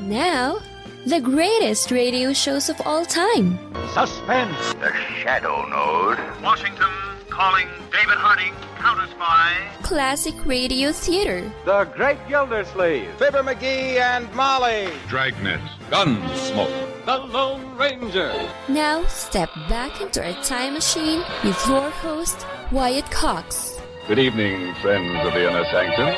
Now, the greatest radio shows of all time. Suspense. The Shadow Node. Washington calling David Harding, counter-spy. Classic radio theater. The Great Gildersleeve. Fibber McGee and Molly. Dragnet. Gunsmoke. The Lone Ranger. Now, step back into our time machine with your host, Wyatt Cox. Good evening, friends of the Inner Sanctum.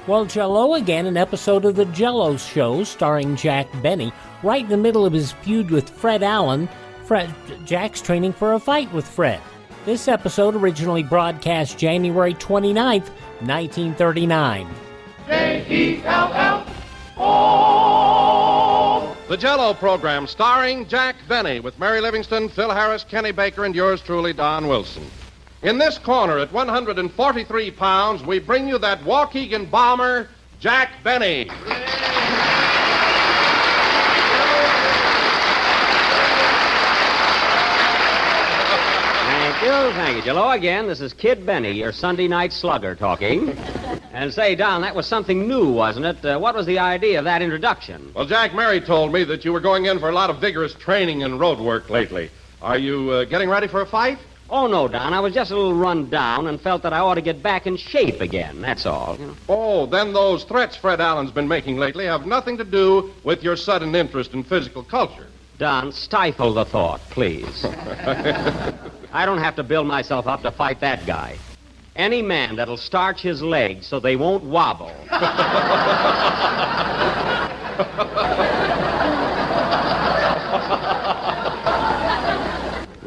Well, Jell-O again, an episode of The Jell-O Show starring Jack Benny. Right in the middle of his feud with Fred Allen, Jack's training for a fight with Fred. This episode originally broadcast January 29th, 1939. J-E-L-L-O. The Jell-O program starring Jack Benny with Mary Livingston, Phil Harris, Kenny Baker, and yours truly, Don Wilson. In this corner at 143 pounds, we bring you that Waukegan bomber, Jack Benny. Thank you, Jell-O. Again, this is Kid Benny, your Sunday night slugger, talking. And say, Don, that was something new, wasn't it? What was the idea of that introduction? Well, Jack, Mary told me that you were going in for a lot of vigorous training and road work lately. Are you getting ready for a fight? Oh, no, Don. I was just a little run down and felt that I ought to get back in shape again, that's all. Oh, then those threats Fred Allen's been making lately have nothing to do with your sudden interest in physical culture. Don, stifle the thought, please. I don't have to build myself up to fight that guy. Any man that'll starch his legs so they won't wobble.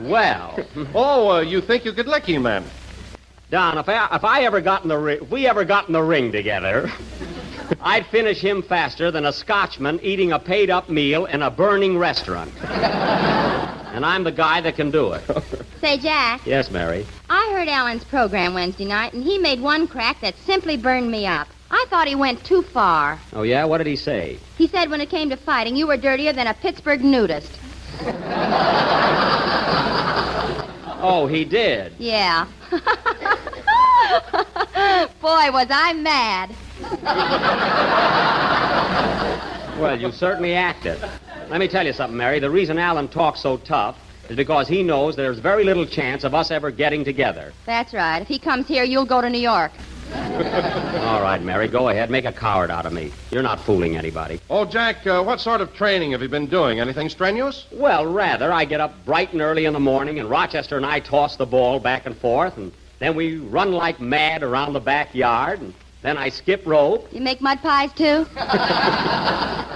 Well. Oh, you think you could lick him then? Don, if we ever got in the ring together, I'd finish him faster than a Scotchman eating a paid-up meal in a burning restaurant. And I'm the guy that can do it. Say, Jack. Yes, Mary? I heard Alan's program Wednesday night, and he made one crack that simply burned me up. I thought he went too far. Oh, yeah? What did he say? He said when it came to fighting, you were dirtier than a Pittsburgh nudist. Oh, he did? Yeah. Boy, was I mad. Well, you certainly acted. Let me tell you something, Mary. The reason Alan talks so tough is because he knows there's very little chance of us ever getting together. That's right. If he comes here, you'll go to New York. All right, Mary, go ahead. Make a coward out of me. You're not fooling anybody. Oh, Jack, what sort of training have you been doing? Anything strenuous? Well, rather. I get up bright and early in the morning, and Rochester and I toss the ball back and forth, and then we run like mad around the backyard, and then I skip rope. You make mud pies, too?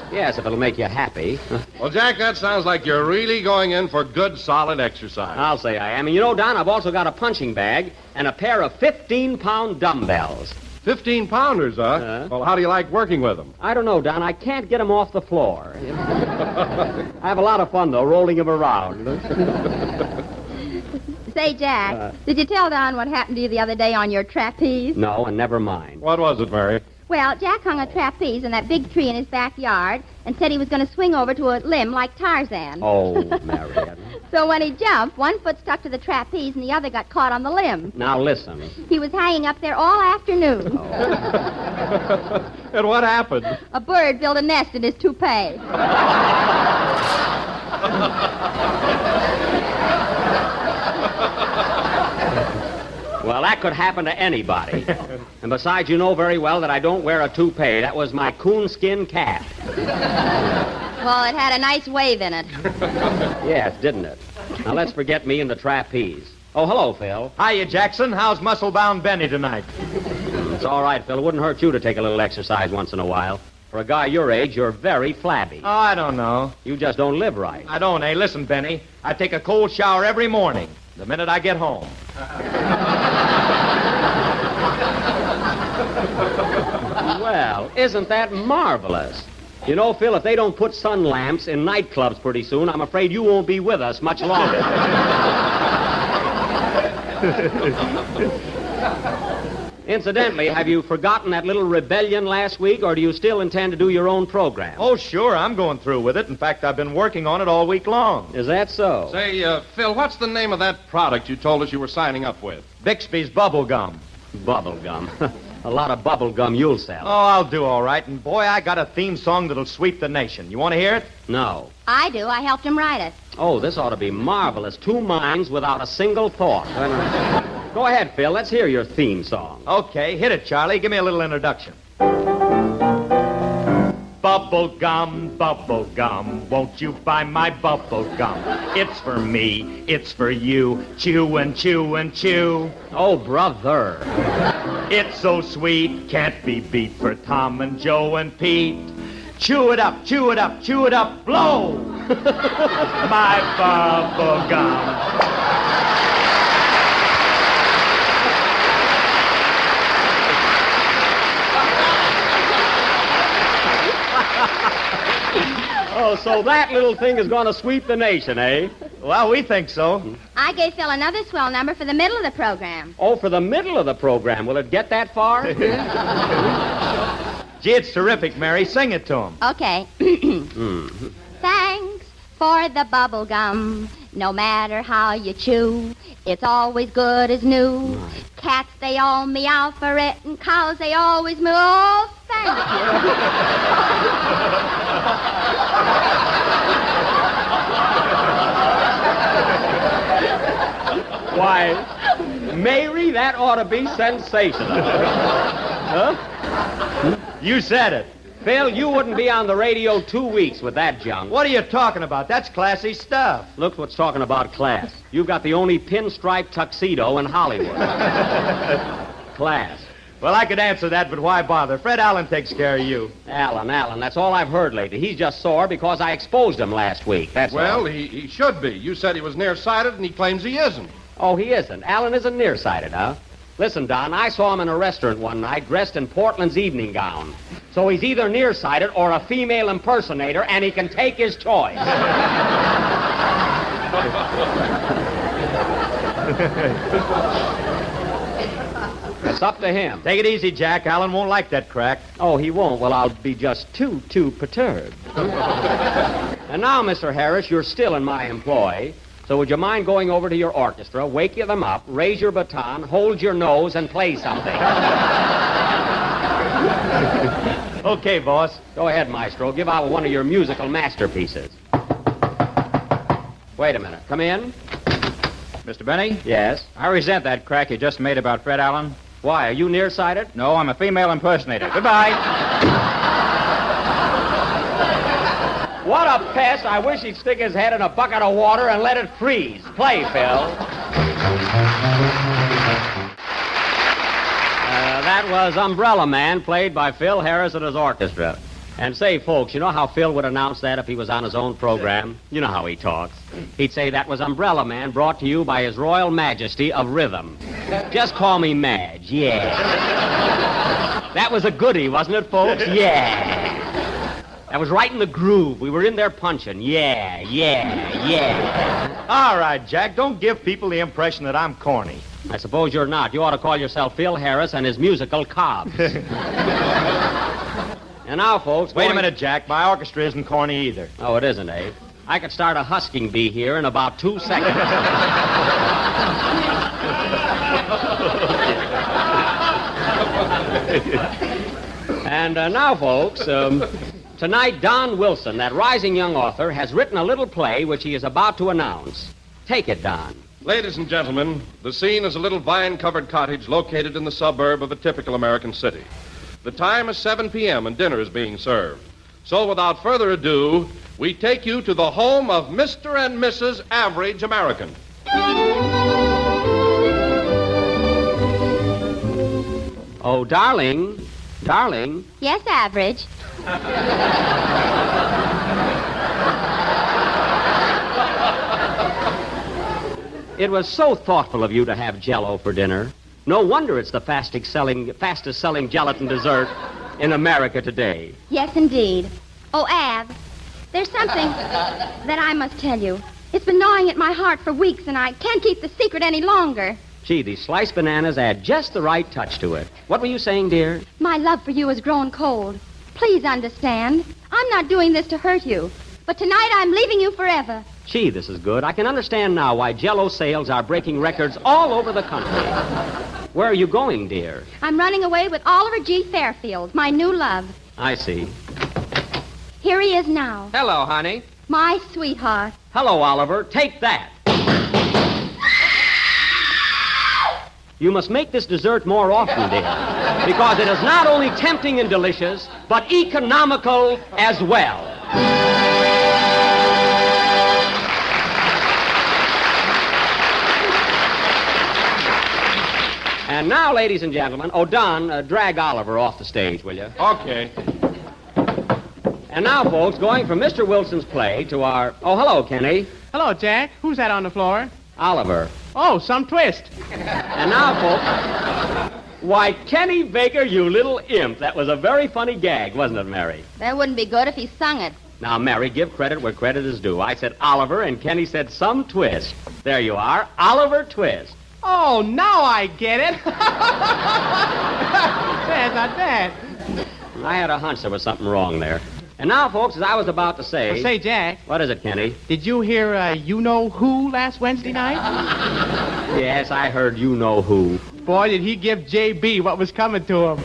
Yes, if it'll make you happy. Well, Jack, that sounds like you're really going in for good, solid exercise. I'll say I am. And you know, Don, I've also got a punching bag and a pair of 15-pound dumbbells. 15-pounders, huh? Well, how do you like working with them? I don't know, Don. I can't get them off the floor. I have a lot of fun, though, rolling them around. Say, Jack, did you tell Don what happened to you the other day on your trapeze? No, and never mind. What was it, Mary? Well, Jack hung a trapeze in that big tree in his backyard and said he was going to swing over to a limb like Tarzan. Oh, Mary. So when he jumped, one foot stuck to the trapeze and the other got caught on the limb. Now listen. He was hanging up there all afternoon. Oh. And what happened? A bird built a nest in his toupee. Well, that could happen to anybody. And besides, you know very well that I don't wear a toupee. That was my coonskin cap. Well, it had a nice wave in it. Yes, didn't it? Now, let's forget me and the trapeze. Oh, hello, Phil. Hiya, Jackson. How's muscle-bound Benny tonight? It's all right, Phil. It wouldn't hurt you to take a little exercise once in a while. For a guy your age, you're very flabby. Oh, I don't know. You just don't live right. I don't, eh? Listen, Benny, I take a cold shower every morning, the minute I get home. Well, isn't that marvelous? You know, Phil, if they don't put sun lamps in nightclubs pretty soon, I'm afraid you won't be with us much longer. Incidentally, have you forgotten that little rebellion last week, or do you still intend to do your own program? Oh, sure, I'm going through with it. In fact, I've been working on it all week long. Is that so? Say, Phil, what's the name of that product you told us you were signing up with? Bixby's Bubble Gum. Bubble gum. A lot of bubble gum you'll sell. Oh, I'll do all right. And, boy, I got a theme song that'll sweep the nation. You want to hear it? No. I do. I helped him write it. Oh, this ought to be marvelous. 2 minds without a single thought. Go ahead, Phil. Let's hear your theme song. Okay, hit it, Charlie. Give me a little introduction. Bubble gum, won't you buy my bubble gum? It's for me, it's for you. Chew and chew and chew. Oh, brother. It's so sweet, can't be beat for Tom and Joe and Pete. Chew it up, chew it up, chew it up, blow! My bubble gum. Oh, so that little thing is going to sweep the nation, eh? Well, we think so. I gave Phil another swell number for the middle of the program. Oh, for the middle of the program. Will it get that far? Gee, it's terrific, Mary. Sing it to him. Okay. Thanks for the bubble gum. No matter how you chew, it's always good as new. Right. Cats, they all meow for it, and cows, they always moo. Oh, thank Why, Mary, that ought to be sensational. Huh? You said it. Phil, you wouldn't be on the radio 2 weeks with that junk. What are you talking about? That's classy stuff. Look what's talking about class. You've got the only pinstripe tuxedo in Hollywood. Class. Well, I could answer that, but why bother? Fred Allen takes care of you. Allen, that's all I've heard lately. He's just sore because I exposed him last week. That's Well, all. he should be. You said he was nearsighted, and he claims he isn't. Oh, he isn't. Allen isn't nearsighted, huh? Listen, Don, I saw him in a restaurant one night dressed in Portland's evening gown. So he's either nearsighted or a female impersonator, and he can take his choice. It's up to him. Take it easy, Jack. Allen won't like that crack. Oh, he won't. Well, I'll be just too perturbed. And now, Mr. Harris, you're still in my employ. So would you mind going over to your orchestra, wake them up, raise your baton, hold your nose, and play something? Okay, boss. Go ahead, Maestro. Give out one of your musical masterpieces. Wait a minute. Come in. Mr. Benny? Yes? I resent that crack you just made about Fred Allen. Why, are you nearsighted? No, I'm a female impersonator. Goodbye. What a pest. I wish he'd stick his head in a bucket of water and let it freeze. Play, Phil. That was Umbrella Man, played by Phil Harris and his orchestra. And say, folks, you know how Phil would announce that if he was on his own program? You know how he talks. He'd say that was Umbrella Man, brought to you by His Royal Majesty of Rhythm. Just call me Madge, yeah. That was a goodie, wasn't it, folks? Yeah. That was right in the groove. We were in there punching. Yeah. All right, Jack, don't give people the impression that I'm corny. I suppose you're not. You ought to call yourself Phil Harris and his musical Cobbs. And now, folks... Wait a minute, Jack. My orchestra isn't corny either. Oh, it isn't, eh? I could start a husking bee here in about 2 seconds. And now, folks, tonight Don Wilson, that rising young author, has written a little play which he is about to announce. Take it, Don. Ladies and gentlemen, the scene is a little vine-covered cottage located in the suburb of a typical American city. The time is 7 p.m. and dinner is being served. So without further ado, we take you to the home of Mr. and Mrs. Average American. Oh, darling. Yes, Average. It was so thoughtful of you to have Jell-O for dinner. No wonder it's the fastest-selling gelatin dessert in America today. Yes, indeed. Oh, Av, there's something that I must tell you. It's been gnawing at my heart for weeks, and I can't keep the secret any longer. Gee, these sliced bananas add just the right touch to it. What were you saying, dear? My love for you has grown cold. Please understand. I'm not doing this to hurt you. But tonight I'm leaving you forever. Gee, this is good. I can understand now why Jell-O sales are breaking records all over the country. Where are you going, dear? I'm running away with Oliver G. Fairfield, my new love. I see. Here he is now, Hello, honey. my sweetheart. Hello, Oliver. Take that. You must make this dessert more often, dear, because it is not only tempting and delicious, but economical as well. And now, ladies and gentlemen, Don, drag Oliver off the stage, will you? Okay. And now, folks, going from Mr. Wilson's play to our... Oh, hello, Kenny. Hello, Jack. Who's that on the floor? Oliver. Oh, some twist. And now, folks... Why, Kenny Baker, you little imp. That was a very funny gag, wasn't it, Mary? That wouldn't be good if he sung it. Now, Mary, give credit where credit is due. I said Oliver, and Kenny said some twist. There you are, Oliver Twist. Oh, now I get it. There's not that. I had a hunch there was something wrong there. And now, folks, as I was about to say... Say, Jack. What is it, Kenny? Did you hear You-Know-Who last Wednesday night? Yes, I heard You-Know-Who. Boy, did he give J.B. what was coming to him.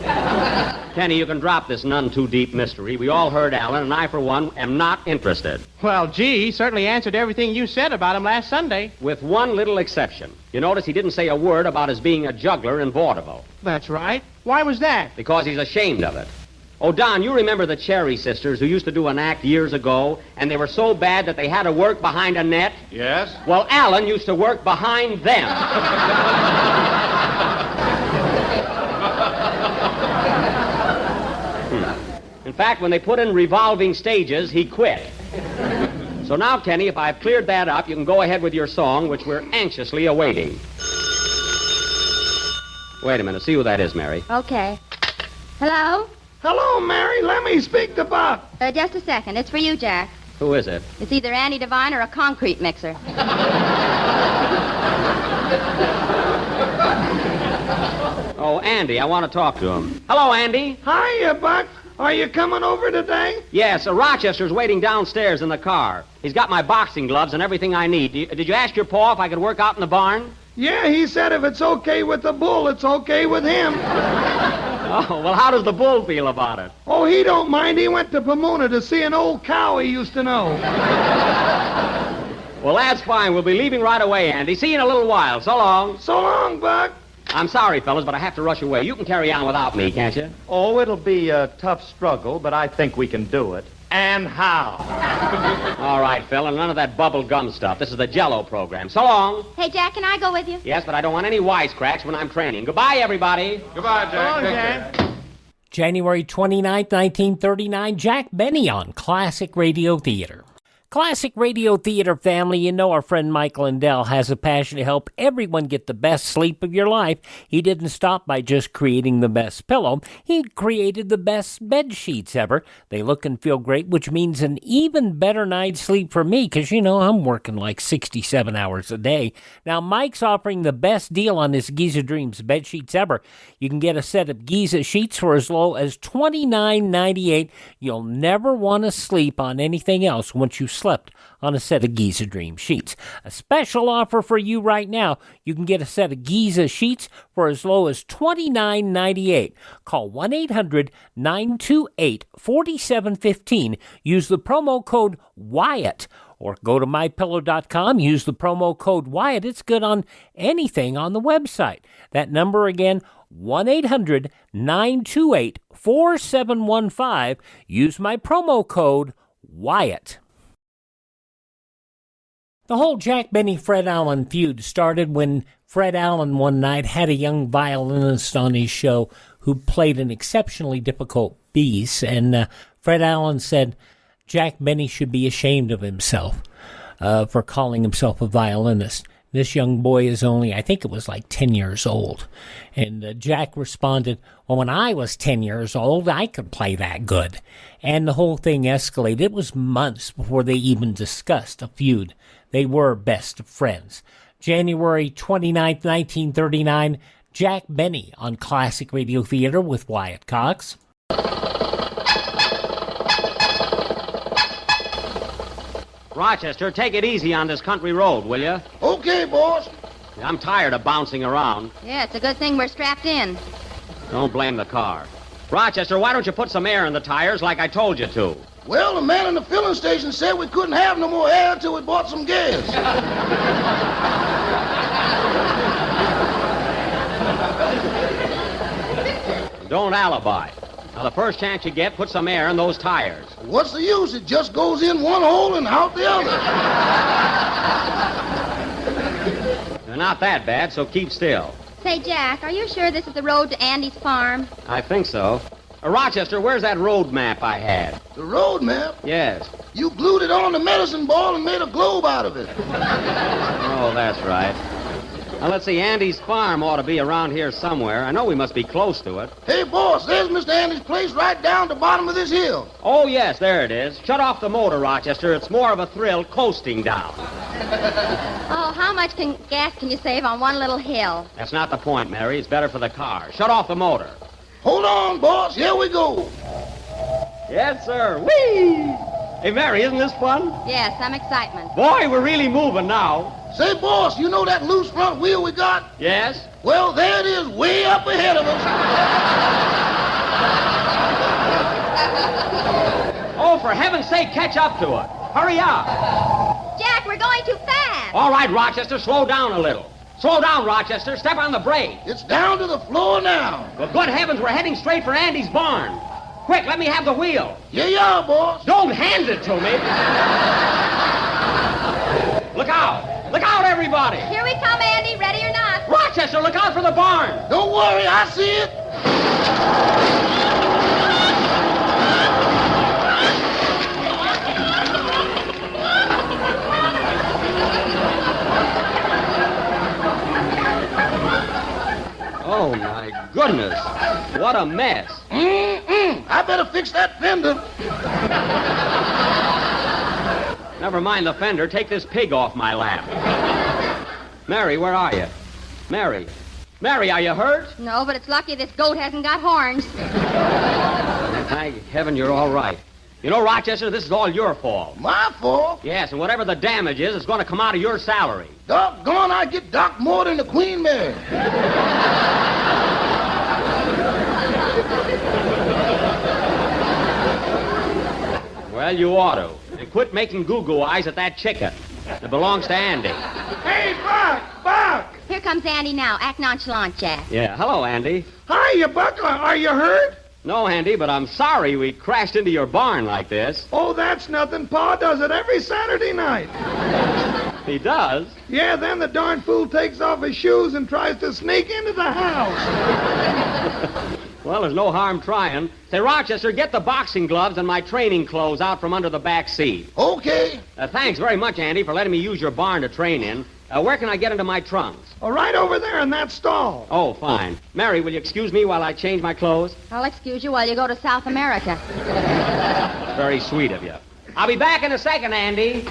Kenny, you can drop this none-too-deep mystery. We all heard Alan, and I, for one, am not interested. Well, gee, he certainly answered everything you said about him last Sunday. With one little exception. You notice he didn't say a word about his being a juggler in vaudeville. That's right. Why was that? Because he's ashamed of it. Oh, Don, you remember the Cherry Sisters who used to do an act years ago, and they were so bad that they had to work behind a net? Yes? Well, Alan used to work behind them. In fact, when they put in revolving stages, he quit. So now, Kenny, if I've cleared that up, you can go ahead with your song, which we're anxiously awaiting. Wait a minute. See who that is, Mary. Okay. Hello? Hello, Mary. Let me speak to Buck. Just a second. It's for you, Jack. Who is it? It's either Andy Devine or a concrete mixer. Oh, Andy. I want to talk to him. Hello, Andy. Hiya, Buck. Are you coming over today? Yes, Rochester's waiting downstairs in the car. He's got my boxing gloves and everything I need. Did you ask your pa if I could work out in the barn? Yeah, he said if it's okay with the bull, it's okay with him. Oh, well, how does the bull feel about it? Oh, he don't mind. He went to Pomona to see an old cow he used to know. Well, that's fine. We'll be leaving right away, Andy. See you in a little while. So long. So long, Buck. I'm sorry, fellas, but I have to rush away. You can carry on without me, can't you? Oh, it'll be a tough struggle, but I think we can do it. And how? All right, Phil, and none of that bubble gum stuff. This is the Jell-O program. So long. Hey, Jack, can I go with you? Yes, but I don't want any wisecracks when I'm training. Goodbye, everybody. Goodbye, Jack. Hello, Take Jack. care. January 29th, 1939, Jack Benny on Classic Radio Theater. Classic Radio Theater family, you know our friend Mike Lindell has a passion to help everyone get the best sleep of your life. He didn't stop by just creating the best pillow. He created the best bed sheets ever. They look and feel great, which means an even better night's sleep for me, because, you know, I'm working like 67 hours a day. Now, Mike's offering the best deal on his Giza Dreams bed sheets ever. You can get a set of Giza sheets for as low as $29.98. You'll never want to sleep on anything else once you slept on a set of Giza Dream sheets. A special offer for you right now. You can get a set of Giza sheets for as low as $29.98. Call 1-800-928-4715. Use the promo code Wyatt. Or go to mypillow.com, use the promo code Wyatt. It's good on anything on the website. That number again, 1-800-928-4715. Use my promo code Wyatt. The whole Jack Benny-Fred Allen feud started when Fred Allen one night had a young violinist on his show who played an exceptionally difficult piece, and Fred Allen said Jack Benny should be ashamed of himself for calling himself a violinist. This young boy is only, I think it was like 10 years old. And Jack responded, well, when I was 10 years old, I could play that good. And the whole thing escalated. It was months before they even discussed a feud. They were best of friends. January 29th, 1939, Jack Benny on Classic Radio Theater with Wyatt Cox. Rochester, take it easy on this country road, will you? Okay, boss. I'm tired of bouncing around. Yeah, it's a good thing we're strapped in. Don't blame the car. Rochester, why don't you put some air in the tires like I told you to? Well, the man in the filling station said we couldn't have no more air until we bought some gas. Don't alibi. Now, the first chance you get, put some air in those tires. What's the use? It just goes in one hole and out the other. They're not that bad, so keep still. Say, Jack, are you sure this is the road to Andy's farm? I think so. Rochester, where's that road map I had? The road map? Yes. You glued it on the medicine ball and made a globe out of it. Oh, that's right. Now, let's see. Andy's farm ought to be around here somewhere. I know we must be close to it. Hey, boss, there's Mr. Andy's place right down the bottom of this hill. Oh, yes, there it is. Shut off the motor, Rochester. It's more of a thrill coasting down. Oh, how much gas can you save on one little hill? That's not the point, Mary. It's better for the car. Shut off the motor. Hold on, boss. Here we go. Yes, sir. Whee! Hey, Mary, isn't this fun? Yeah, some excitement. Boy, we're really moving now. Say, boss, you know that loose front wheel we got? Yes? Well, there it is, way up ahead of us. Oh, for heaven's sake, catch up to it. Hurry up. Jack, we're going too fast. All right, Rochester, slow down a little. Slow down, Rochester. Step on the brake. It's down to the floor now. Well, good heavens, we're heading straight for Andy's barn. Quick, let me have the wheel. Here you are, boss. Don't hand it to me. Look out. Look out, everybody. Here we come, Andy, ready or not. Rochester, look out for the barn. Don't worry, I see it. Oh, my goodness. What a mess. I better fix that fender. Never mind the fender. Take this pig off my lap. Mary, where are you? Mary. Mary, are you hurt? No, but it's lucky this goat hasn't got horns. Thank heaven you're all right. You know, Rochester, this is all your fault. My fault? Yes, and whatever the damage is, it's going to come out of your salary. Doggone, I get docked more than the Queen Mary. Well, you ought to. And quit making goo-goo eyes at that chicken. It belongs to Andy. Hey, Buck! Buck! Here comes Andy now. Act nonchalant, Jack. Yeah, hello, Andy. Hiya, Buck. Are you hurt? No, Andy, but I'm sorry we crashed into your barn like this. Oh, that's nothing. Pa does it every Saturday night. He does? Yeah, then the darn fool takes off his shoes and tries to sneak into the house. Well, there's no harm trying. Say, Rochester, get the boxing gloves and my training clothes out from under the back seat. Okay. Thanks very much, Andy, for letting me use your barn to train in. Where can I get into my trunks? Oh, right over there in that stall. Oh, fine. Mary, will you excuse me while I change my clothes? I'll excuse you while you go to South America. Very sweet of you. I'll be back in a second, Andy.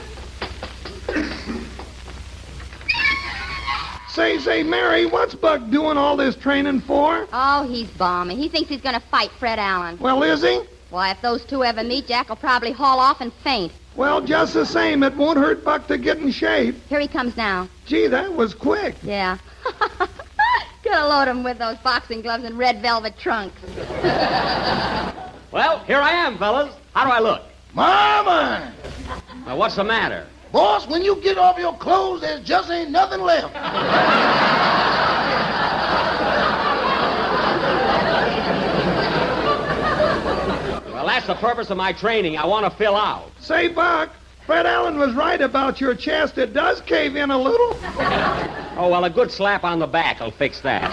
Say, Mary, what's Buck doing all this training for? Oh, he's balmy. He thinks he's going to fight Fred Allen. Well, is he? Why, if those two ever meet, Jack will probably haul off and faint. Well, just the same, it won't hurt Buck to get in shape. Here he comes now. Gee, that was quick. Yeah. Gotta load him with those boxing gloves and red velvet trunks. Well, here I am, fellas. How do I look? My. Now, what's the matter? Boss, when you get off your clothes, there just ain't nothing left. Well, that's the purpose of my training. I want to fill out. Say, Buck, Fred Allen was right about your chest. It does cave in a little. Oh, well, a good slap on the back will fix that.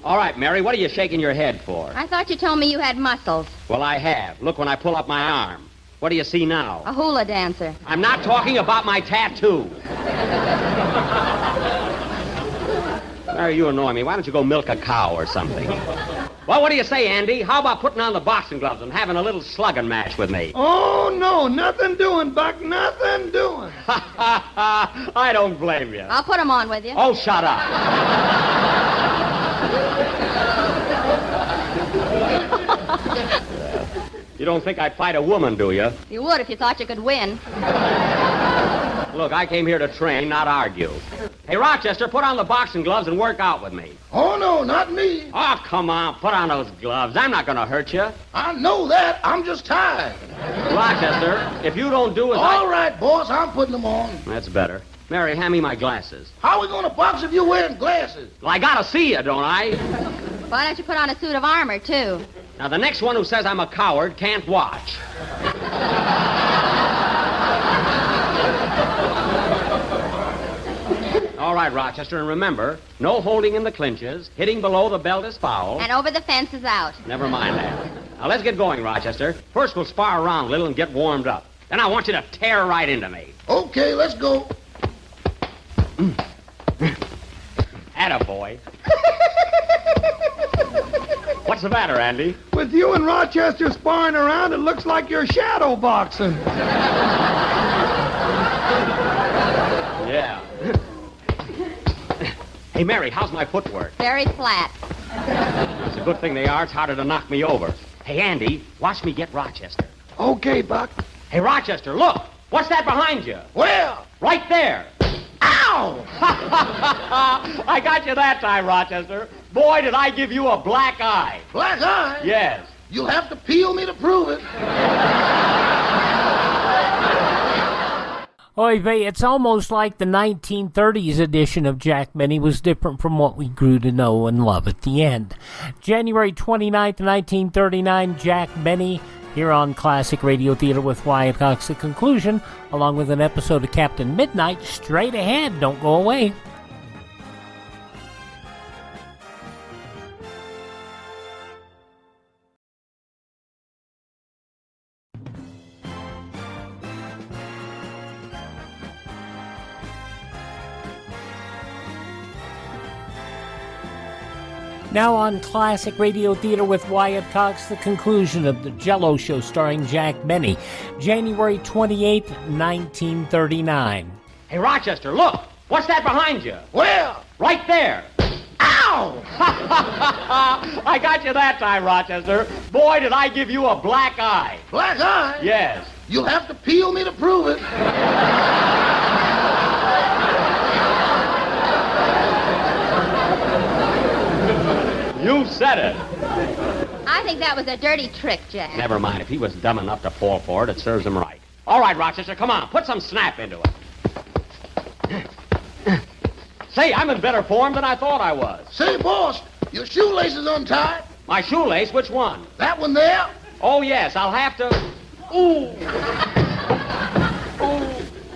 All right, Mary, what are you shaking your head for? I thought you told me you had muscles. Well, I have. Look when I pull up my arm. What do you see now? A hula dancer. I'm not talking about my tattoo. Mary, you annoy me. Why don't you go milk a cow or something? Well, what do you say, Andy? How about putting on the boxing gloves and having a little slugging match with me? Oh, no, nothing doing, Buck, nothing doing. I don't blame you. I'll put them on with you. Oh, shut up. You don't think I'd fight a woman, do you? You would if you thought you could win. Look, I came here to train, not argue. Hey, Rochester, put on the boxing gloves and work out with me. Oh, no, not me. Oh, come on, put on those gloves. I'm not going to hurt you. I know that. I'm just tired. Rochester, if you don't do as All right, boss, I'm putting them on. That's better. Mary, hand me my glasses. How are we going to box if you're wearing glasses? Well, I gotta see you, don't I? Why don't you put on a suit of armor, too? Now, the next one who says I'm a coward can't watch. All right, Rochester, and remember, no holding in the clinches, hitting below the belt is foul. And over the fence is out. Never mind that. Now, let's get going, Rochester. First, we'll spar around a little and get warmed up. Then I want you to tear right into me. Okay, let's go. Attaboy. What's the matter, Andy? With you and Rochester sparring around, it looks like you're shadow boxing. Yeah. Hey, Mary, how's my footwork? Very flat. It's a good thing they are. It's harder to knock me over. Hey, Andy, watch me get Rochester. Okay, Buck. Hey, Rochester, look. What's that behind you? Where? Right there. Ow! I got you that time, Rochester. Boy, did I give you a black eye. Black eye? Yes. You'll have to peel me to prove it. Oy vey, it's almost like the 1930s edition of Jack Benny was different from what we grew to know and love at the end. January 29th, 1939, Jack Benny, here on Classic Radio Theater with Wyatt Cox. The conclusion, along with an episode of Captain Midnight, straight ahead. Don't go away. Now on Classic Radio Theater with Wyatt Cox, the conclusion of the Jell-O Show starring Jack Benny, January 28, 1939. Hey, Rochester, look. What's that behind you? Where? Right there. Ow! I got you that time, Rochester. Boy, did I give you a black eye. Black eye? Yes. You'll have to peel me to prove it. You said it. I think that was a dirty trick, Jack. Never mind. If he was dumb enough to fall for it, it serves him right. All right, Rochester, come on. Put some snap into it. Say, I'm in better form than I thought I was. Say, boss, your shoelace is untied. My shoelace? Which one? That one there? Oh, yes. I'll have to... Ooh. Ooh.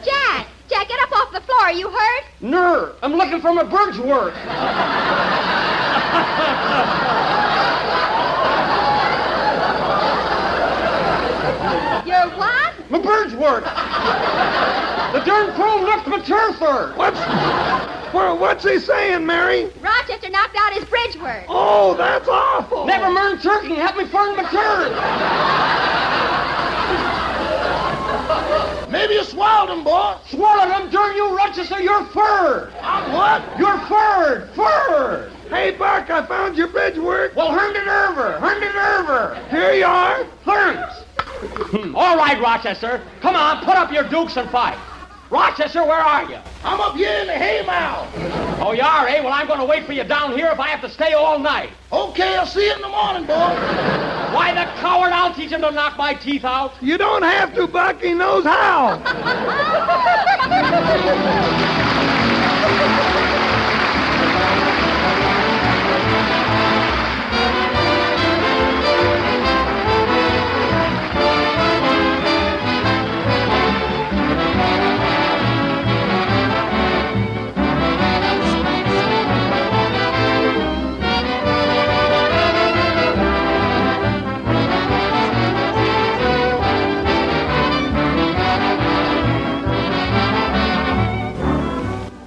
Jack, get up off the floor. Are you hurt? Nerve. I'm looking for my bird's work. Your what? My bird's work. The darn crow knocked my turf her. What's he saying, Mary? Rochester knocked out his bridge work. Oh, that's awful. Never mind turkey. Help me burn my turf. Maybe you swallowed him, boss. Swallowed him? Darn you, Rochester, you're furred. I'm what? You're furred. Furred. Hey, Buck, I found your bridge work. Well, hand it over. Here you are. Thanks. All right, Rochester. Come on, put up your dukes and fight. Rochester, where are you? I'm up here in the haymow. Oh, you are, eh? Well, I'm going to wait for you down here if I have to stay all night. Okay, I'll see you in the morning, boy. Why, the coward, I'll teach him to knock my teeth out. You don't have to, Buck. He knows how.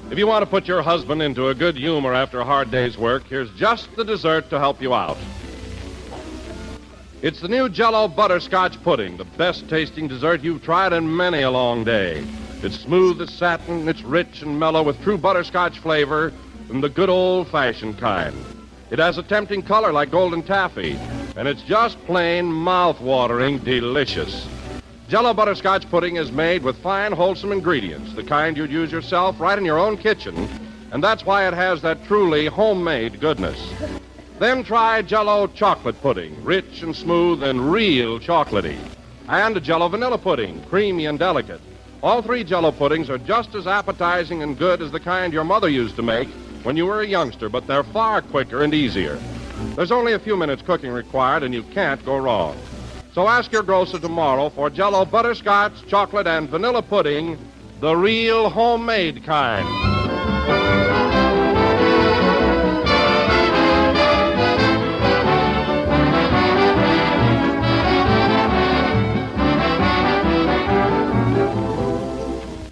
If you want to put your husband into a good humor after a hard day's work, here's just the dessert to help you out. It's the new Jell-O butterscotch pudding, the best tasting dessert you've tried in many a long day. It's smooth as satin, it's rich and mellow with true butterscotch flavor and the good old-fashioned kind. It has a tempting color like golden taffy, and it's just plain mouth-watering delicious. Jell-O butterscotch pudding is made with fine, wholesome ingredients, the kind you'd use yourself right in your own kitchen, and that's why it has that truly homemade goodness. Then try Jell-O chocolate pudding, rich and smooth and real chocolatey. And Jell-O vanilla pudding, creamy and delicate. All three Jell-O puddings are just as appetizing and good as the kind your mother used to make when you were a youngster, but they're far quicker and easier. There's only a few minutes cooking required, and you can't go wrong. So ask your grocer tomorrow for Jell-O butterscotch, chocolate, and vanilla pudding, the real homemade kind.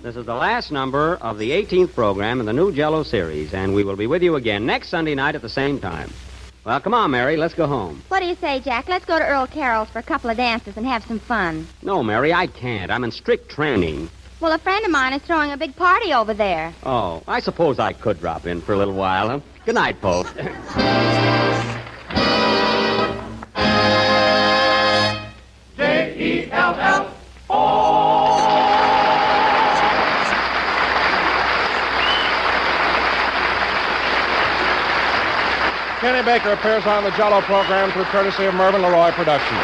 This is the last number of the 18th program in the new Jell-O series, and we will be with you again next Sunday night at the same time. Well, come on, Mary, let's go home. What do you say, Jack? Let's go to Earl Carroll's for a couple of dances and have some fun. No, Mary, I can't. I'm in strict training. Well, a friend of mine is throwing a big party over there. Oh, I suppose I could drop in for a little while, huh? Good night, folks. Kenny Baker appears on the Jell-O program through courtesy of Mervyn LeRoy Productions.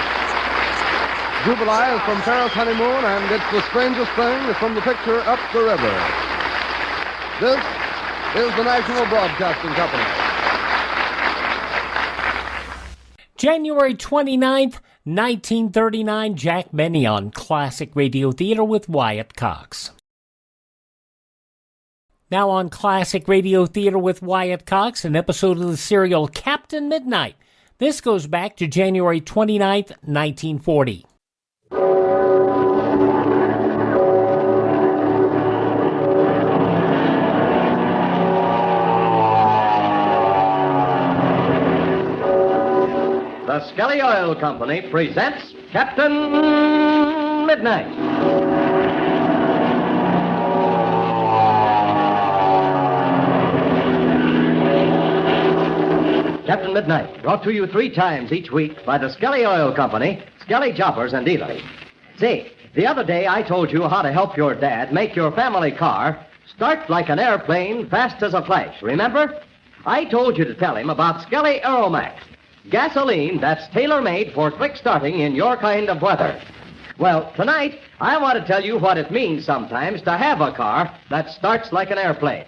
Jubilee is from Paris Honeymoon, and it's the strangest thing from the picture Up the River. This is the National Broadcasting Company. January 29th, 1939, Jack Benny on Classic Radio Theater with Wyatt Cox. Now on Classic Radio Theater with Wyatt Cox, an episode of the serial Captain Midnight. This goes back to January 29th, 1940. The Skelly Oil Company presents Captain Midnight. Captain Midnight, brought to you 3 times each week by the Skelly Oil Company, Skelly Choppers and Dealers. See, the other day I told you how to help your dad make your family car start like an airplane fast as a flash, remember? I told you to tell him about Skelly Aeromax, gasoline that's tailor-made for quick starting in your kind of weather. Well, tonight, I want to tell you what it means sometimes to have a car that starts like an airplane.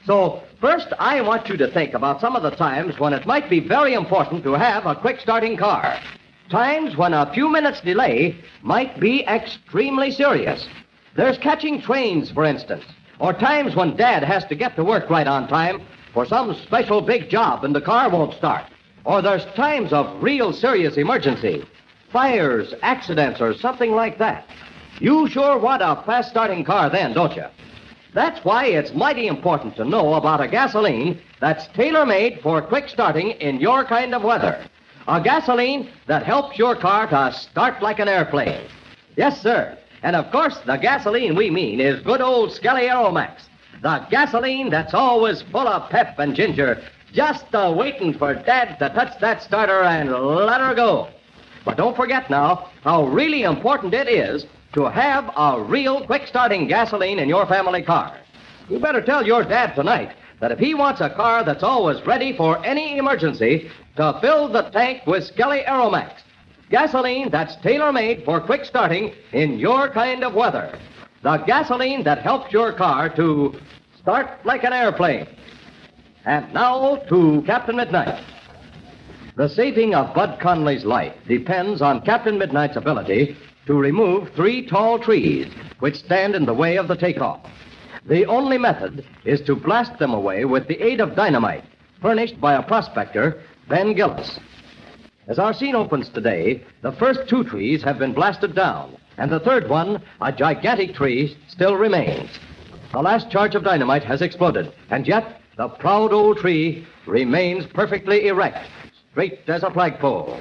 So, first, I want you to think about some of the times when it might be very important to have a quick-starting car. Times when a few minutes' delay might be extremely serious. There's catching trains, for instance, or times when Dad has to get to work right on time for some special big job and the car won't start. Or there's times of real serious emergency, fires, accidents, or something like that. You sure want a fast-starting car then, don't you? That's why it's mighty important to know about a gasoline that's tailor-made for quick starting in your kind of weather. A gasoline that helps your car to start like an airplane. Yes, sir. And of course, the gasoline we mean is good old Skelly Aeromax. The gasoline that's always full of pep and ginger, just waiting for Dad to touch that starter and let her go. But don't forget now how really important it is to have a real quick-starting gasoline in your family car. You better tell your dad tonight that if he wants a car that's always ready for any emergency, to fill the tank with Skelly Aeromax, gasoline that's tailor-made for quick starting in your kind of weather. The gasoline that helps your car to start like an airplane. And now to Captain Midnight. The saving of Bud Conley's life depends on Captain Midnight's ability to remove 3 tall trees which stand in the way of the takeoff. The only method is to blast them away with the aid of dynamite, furnished by a prospector, Ben Gillis. As our scene opens today, the first 2 trees have been blasted down, and the third one, a gigantic tree, still remains. The last charge of dynamite has exploded, and yet the proud old tree remains perfectly erect, straight as a flagpole.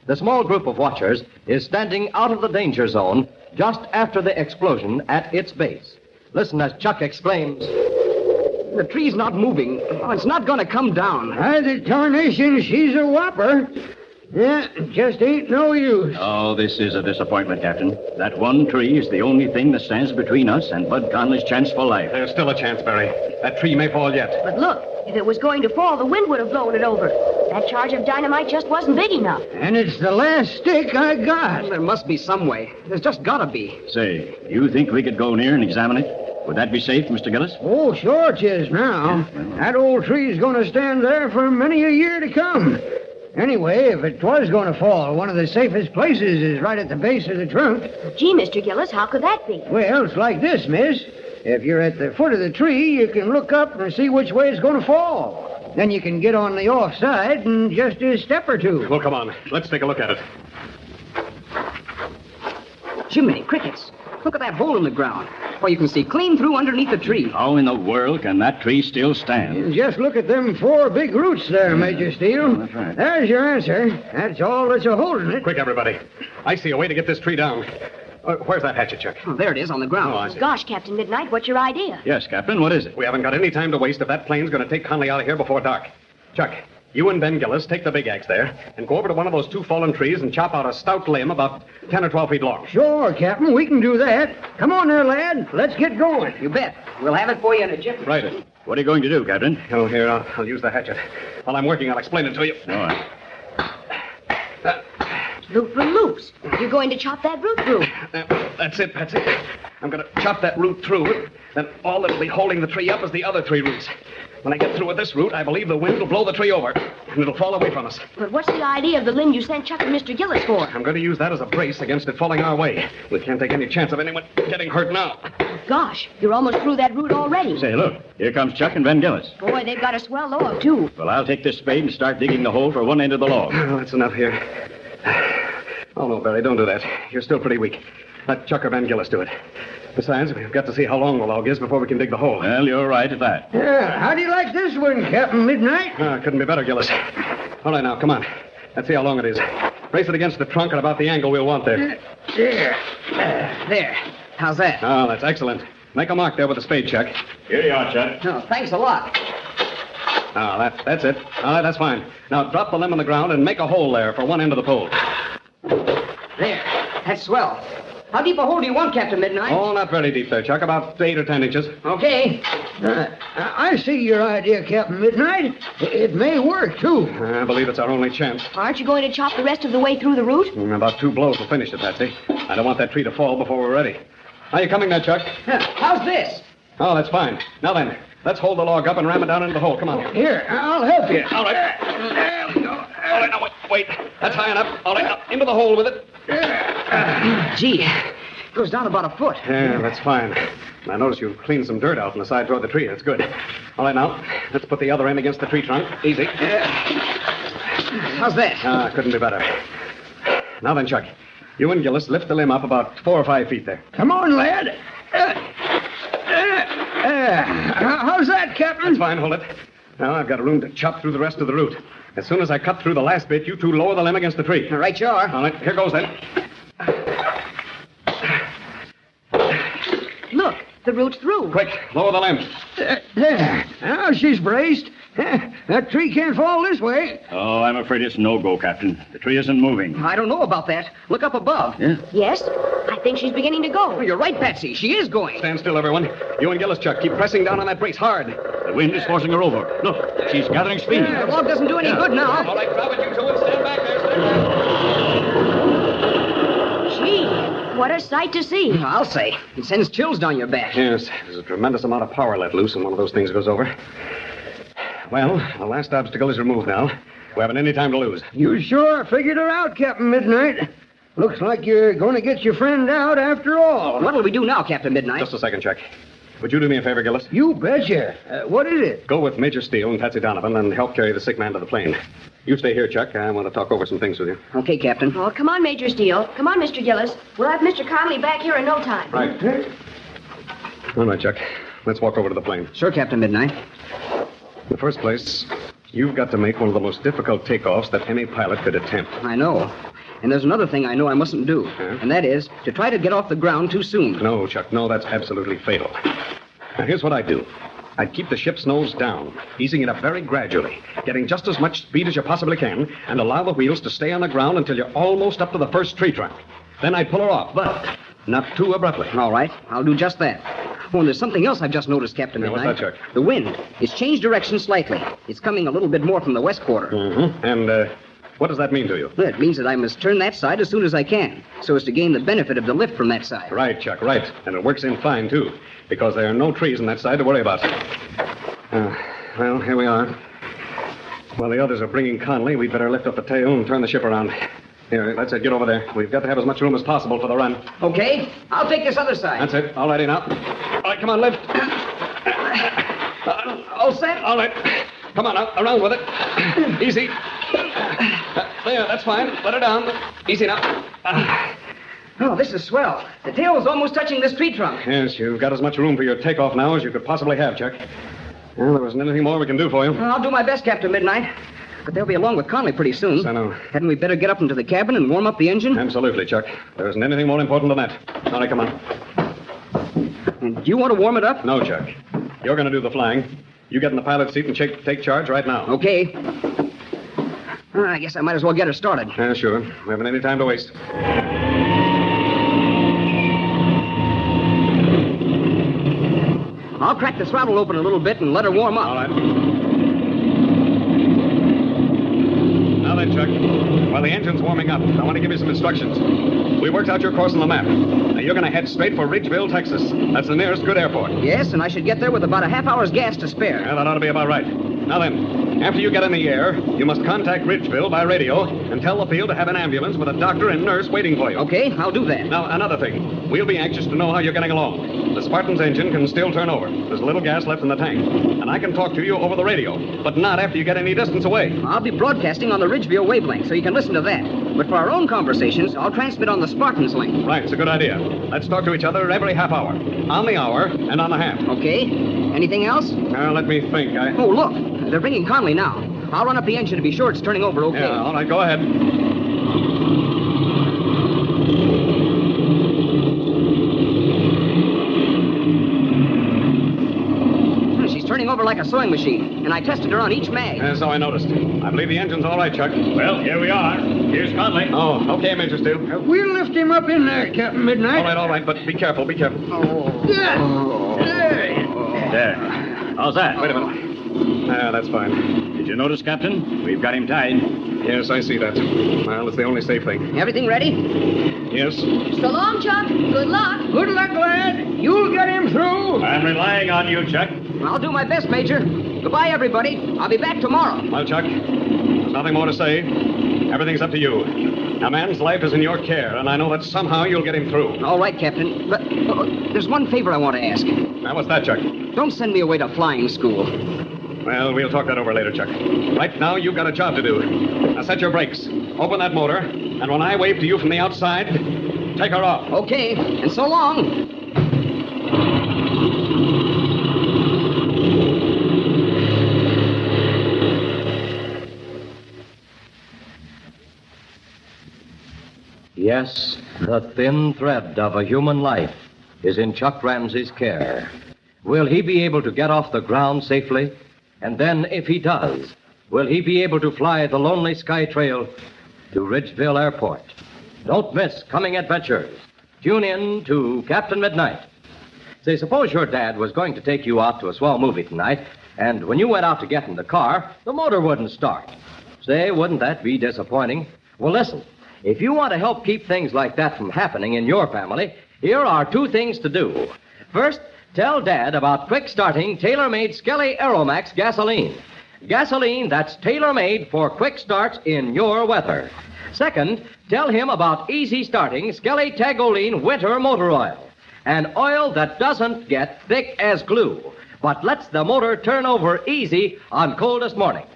The small group of watchers is standing out of the danger zone just after the explosion at its base. Listen as Chuck exclaims, "The tree's not moving. Oh, it's not going to come down." The tarnation, she's a whopper. Yeah, it just ain't no use. Oh, this is a disappointment, Captain. That one tree is the only thing that stands between us and Bud Conley's chance for life. There's still a chance, Barry. That tree may fall yet. But look, if it was going to fall, the wind would have blown it over. That charge of dynamite just wasn't big enough. And it's the last stick I got. There must be some way. There's just gotta be. Say, you think we could go near and examine it? Would that be safe, Mr. Gillis? Oh, sure it is now. That old tree's going to stand there for many a year to come. Anyway, if it was going to fall, one of the safest places is right at the base of the trunk. Gee, Mr. Gillis, how could that be? Well, it's like this, miss. If you're at the foot of the tree, you can look up and see which way it's going to fall. Then you can get on the off side in just a step or two. Well, come on. Let's take a look at it. Jiminy crickets. Look at that hole in the ground. Well, you can see clean through underneath the tree. How in the world can that tree still stand? And just look at them 4 big roots there, Major Steele. Oh, that's right. There's your answer. That's all that's a-holding it. Quick, everybody. I see a way to get this tree down. Where's that hatchet, Chuck? Oh, there it is on the ground. Oh, I see. Gosh, Captain Midnight, what's your idea? Yes, Captain, what is it? We haven't got any time to waste if that plane's going to take Conley out of here before dark. Chuck, you and Ben Gillis take the big axe there and go over to one of those 2 fallen trees and chop out a stout limb about 10 or 12 feet long. Sure, Captain, we can do that. Come on there, lad. Let's get going. You bet. We'll have it for you in a jiffy. Right. What are you going to do, Captain? Oh, here, I'll use the hatchet. While I'm working, I'll explain it to you. All right. Root from loops. You're going to chop that root through. That's it. I'm going to chop that root through. Then all that'll be holding the tree up is the other 3 roots. When I get through with this root, I believe the wind will blow the tree over, and it'll fall away from us. But what's the idea of the limb you sent Chuck and Mr. Gillis for? I'm going to use that as a brace against it falling our way. We can't take any chance of anyone getting hurt now. Gosh, you're almost through that root already. Say, look, here comes Chuck and Ben Gillis. Boy, they've got a swell log, too. Well, I'll take this spade and start digging the hole for one end of the log. Oh, that's enough here. Oh, no, Barry, don't do that. You're still pretty weak. Let Chuck or Ben Gillis do it. Besides, we've got to see how long the log is before we can dig the hole. Well, you're right at that. Yeah, how do you like this one, Captain Midnight? Couldn't be better, Gillis. All right, now, come on. Let's see how long it is. Brace it against the trunk at about the angle we'll want there. There. There. How's that? Oh, that's excellent. Make a mark there with the spade, Chuck. Here you are, Chuck. Oh, thanks a lot. Oh, that's it. All right, that's fine. Now, drop the limb on the ground and make a hole there for one end of the pole. There. That's swell. How deep a hole do you want, Captain Midnight? Oh, not very deep there, Chuck. About 8 or 10 inches. Okay. I see your idea, Captain Midnight. It may work, too. I believe it's our only chance. Aren't you going to chop the rest of the way through the root? About 2 blows will finish it, Patsy. I don't want that tree to fall before we're ready. Are you coming now, Chuck? How's this? Oh, that's fine. Now then, let's hold the log up and ram it down into the hole. Come on. Here, I'll help you. All right. There we go. All right, now, wait. That's high enough. All right, now, into the hole with it. Gee, it goes down about a foot. Yeah, that's fine. I notice you've cleaned some dirt out from the side toward the tree. That's good. All right, now, let's put the other end against the tree trunk. Easy. How's that? Couldn't be better. Now then, Chuck, you and Gillis lift the limb up about 4 or 5 feet there. Come on, lad. How's that, Captain? That's fine. Hold it. Now, I've got room to chop through the rest of the root. As soon as I cut through the last bit, you 2 lower the limb against the tree. All right, you are. All right, here goes then. Look, the root's through. Quick, lower the limb. There. Now she's braced. That tree can't fall this way. Oh, I'm afraid it's no go, Captain. The tree isn't moving. I don't know about that. Look up above. Yeah? Yes, I think she's beginning to go. Oh, you're right, Patsy. She is going. Stand still, everyone. You and Gillis, Chuck, keep pressing down on that brace hard. The wind is forcing her over. Look, she's gathering speed. The log doesn't do any good now. All right, drop it, you 2, and stand back there. Gee, what a sight to see. I'll say. It sends chills down your back. Yes, there's a tremendous amount of power let loose when one of those things goes over. Well, the last obstacle is removed now. We haven't any time to lose. You sure figured her out, Captain Midnight. Looks like you're going to get your friend out after all. What'll we do now, Captain Midnight? Just a second, Chuck. Would you do me a favor, Gillis? You betcha. What is it? Go with Major Steele and Patsy Donovan and help carry the sick man to the plane. You stay here, Chuck. I want to talk over some things with you. Okay, Captain. Oh, come on, Major Steele. Come on, Mr. Gillis. We'll have Mr. Conley back here in no time. Right. All right, Chuck. Let's walk over to the plane. Sure, Captain Midnight. In the first place, you've got to make one of the most difficult takeoffs that any pilot could attempt. I know. And there's another thing I know I mustn't do. And that is to try to get off the ground too soon. No, Chuck. No, that's absolutely fatal. Now, here's what I do. I'd keep the ship's nose down, easing it up very gradually, getting just as much speed as you possibly can, and allow the wheels to stay on the ground until you're almost up to the first tree trunk. Then I'd pull her off, but not too abruptly. All right, I'll do just that. Oh, and there's something else I've just noticed, Captain Yeah, Midnight. what's that, Chuck? The wind. It's changed direction slightly. It's coming a little bit more from the west quarter. Mm-hmm. And what does that mean to you? Well, it means that I must turn that side as soon as I can, so as to gain the benefit of the lift from that side. Right, Chuck, right. And it works in fine, too, because there are no trees on that side to worry about. Well, here we are. While the others are bringing Conley, we'd better lift up the tail and turn the ship around. Here, let's get over there. We've got to have as much room as possible for the run. Okay, I'll take this other side. That's it. All righty now. All right, come on, lift. All set? All right. Come on now, around with it. Easy. There, that's fine. Let her down. Easy now. Oh, this is swell. The tail was almost touching this tree trunk. Yes, you've got as much room for your takeoff now as you could possibly have, Chuck. Well, there wasn't anything more we can do for you. Well, I'll do my best, Captain Midnight. But they'll be along with Conley pretty soon. I know. Hadn't we better get up into the cabin and warm up the engine? Absolutely, Chuck. There isn't anything more important than that. All right, come on. And do you want to warm it up? No, Chuck. You're going to do the flying. You get in the pilot's seat and take charge right now. Okay. I guess I might as well get her started. Yeah, sure. We haven't any time to waste. I'll crack the throttle open a little bit and let her warm up. All right. Now then, Chuck, while the engine's warming up, I want to give you some instructions. We worked out your course on the map. Now, you're going to head straight for Ridgeville, Texas. That's the nearest good airport. Yes, and I should get there with about a half hour's gas to spare. Yeah, that ought to be about right. Now then, after you get in the air, you must contact Ridgeville by radio and tell the field to have an ambulance with a doctor and nurse waiting for you. Okay, I'll do that. Now, another thing. We'll be anxious to know how you're getting along. The Spartan's engine can still turn over. There's a little gas left in the tank. And I can talk to you over the radio, but not after you get any distance away. I'll be broadcasting on the Ridgeville wavelength, so you can listen to that. But for our own conversations, I'll transmit on the Spartan's link. Right, it's a good idea. Let's talk to each other every half hour. On the hour and on the half. Okay. Anything else? Let me think. Oh, look. They're bringing Conley now. I'll run up the engine to be sure it's turning over okay. Yeah, all right, go ahead. She's turning over like a sewing machine, and I tested her on each mag. So I noticed. I believe the engine's all right, Chuck. Well, here we are. Here's Conley. Oh, okay, Major Steele. We'll lift him up in there, Captain Midnight. All right, but be careful, be careful. There. How's that? Wait a minute. That's fine. Did you notice, Captain? We've got him tied. Yes, I see that. Well, it's the only safe thing. Everything ready? Yes. So long, Chuck. Good luck. Good luck, lad. You'll get him through. I'm relying on you, Chuck. I'll do my best, Major. Goodbye, everybody. I'll be back tomorrow. Well, Chuck, there's nothing more to say. Everything's up to you. A man's life is in your care, and I know that somehow you'll get him through. All right, Captain. But there's one favor I want to ask. Now, what's that, Chuck? Don't send me away to flying school. Well, we'll talk that over later, Chuck. Right now, you've got a job to do. Now, set your brakes. Open that motor, and when I wave to you from the outside, take her off. Okay, and so long. Yes, the thin thread of a human life is in Chuck Ramsey's care. Will he be able to get off the ground safely? And then, if he does, will he be able to fly the lonely sky trail to Ridgeville Airport? Don't miss coming adventures. Tune in to Captain Midnight. Say, suppose your dad was going to take you out to a swell movie tonight, and when you went out to get in the car, the motor wouldn't start. Say, wouldn't that be disappointing? Well, listen. If you want to help keep things like that from happening in your family, here are two things to do. First, tell Dad about quick-starting, tailor-made Skelly Aeromax gasoline. Gasoline that's tailor-made for quick starts in your weather. Second, tell him about easy-starting Skelly Tagoline Winter Motor Oil. An oil that doesn't get thick as glue, but lets the motor turn over easy on coldest mornings.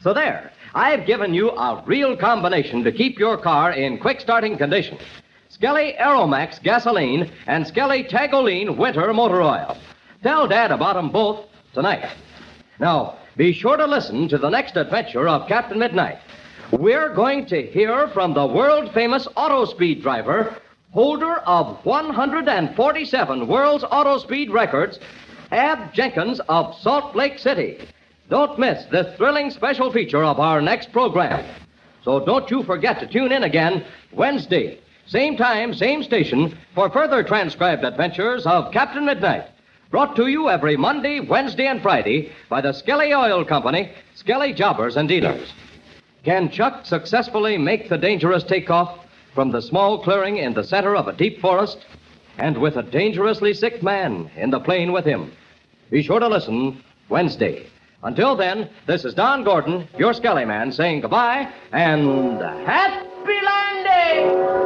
So there. I've given you a real combination to keep your car in quick-starting condition. Skelly Aeromax gasoline and Skelly Tagoline winter motor oil. Tell Dad about them both tonight. Now, be sure to listen to the next adventure of Captain Midnight. We're going to hear from the world-famous auto speed driver, holder of 147 world's auto speed records, Ab Jenkins of Salt Lake City. Don't miss this thrilling special feature of our next program. So don't you forget to tune in again Wednesday, same time, same station, for further transcribed adventures of Captain Midnight. Brought to you every Monday, Wednesday, and Friday by the Skelly Oil Company, Skelly Jobbers and Dealers. Can Chuck successfully make the dangerous takeoff from the small clearing in the center of a deep forest, and with a dangerously sick man in the plane with him? Be sure to listen Wednesday. Until then, this is Don Gordon, your Skelly Man, saying goodbye and happy landing!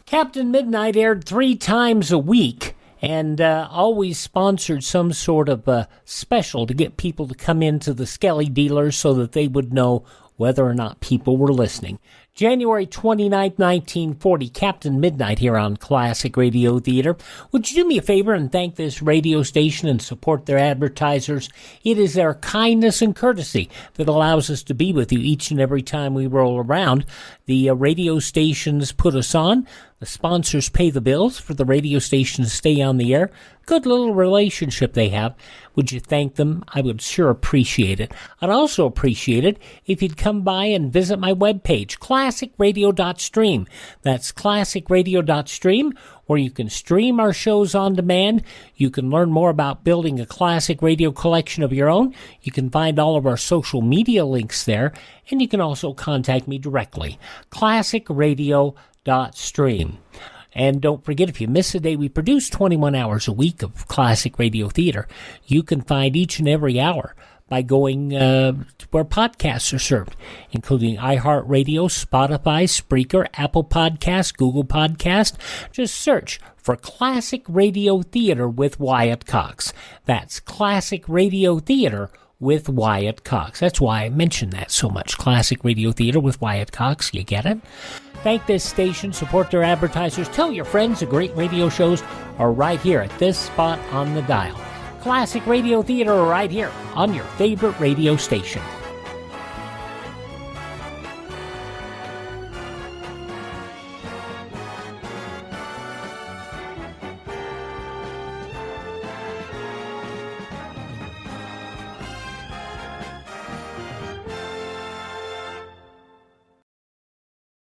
Captain Midnight aired 3 times a week and always sponsored some sort of special to get people to come into the Skelly dealers so that they would know whether or not people were listening. January 29, 1940, Captain Midnight here on Classic Radio Theater. Would you do me a favor and thank this radio station and support their advertisers? It is their kindness and courtesy that allows us to be with you each and every time we roll around. The radio stations put us on. The sponsors pay the bills for the radio station to stay on the air. Good little relationship they have. Would you thank them? I would sure appreciate it. I'd also appreciate it if you'd come by and visit my webpage, classicradio.stream. That's classicradio.stream, where you can stream our shows on demand. You can learn more about building a classic radio collection of your own. You can find all of our social media links there, and you can also contact me directly, classicradio.stream. And don't forget, if you miss a day, we produce 21 hours a week of classic radio theater. You can find each and every hour by going where podcasts are served, including iHeartRadio, Spotify, Spreaker, Apple Podcasts, Google Podcast. Just search for Classic Radio Theater with Wyatt Cox. That's Classic Radio Theater with Wyatt Cox. That's why I mentioned that so much. Classic Radio Theater with Wyatt Cox. You get it? Thank this station, support their advertisers, tell your friends the great radio shows are right here at this spot on the dial. Classic Radio Theater right here on your favorite radio station.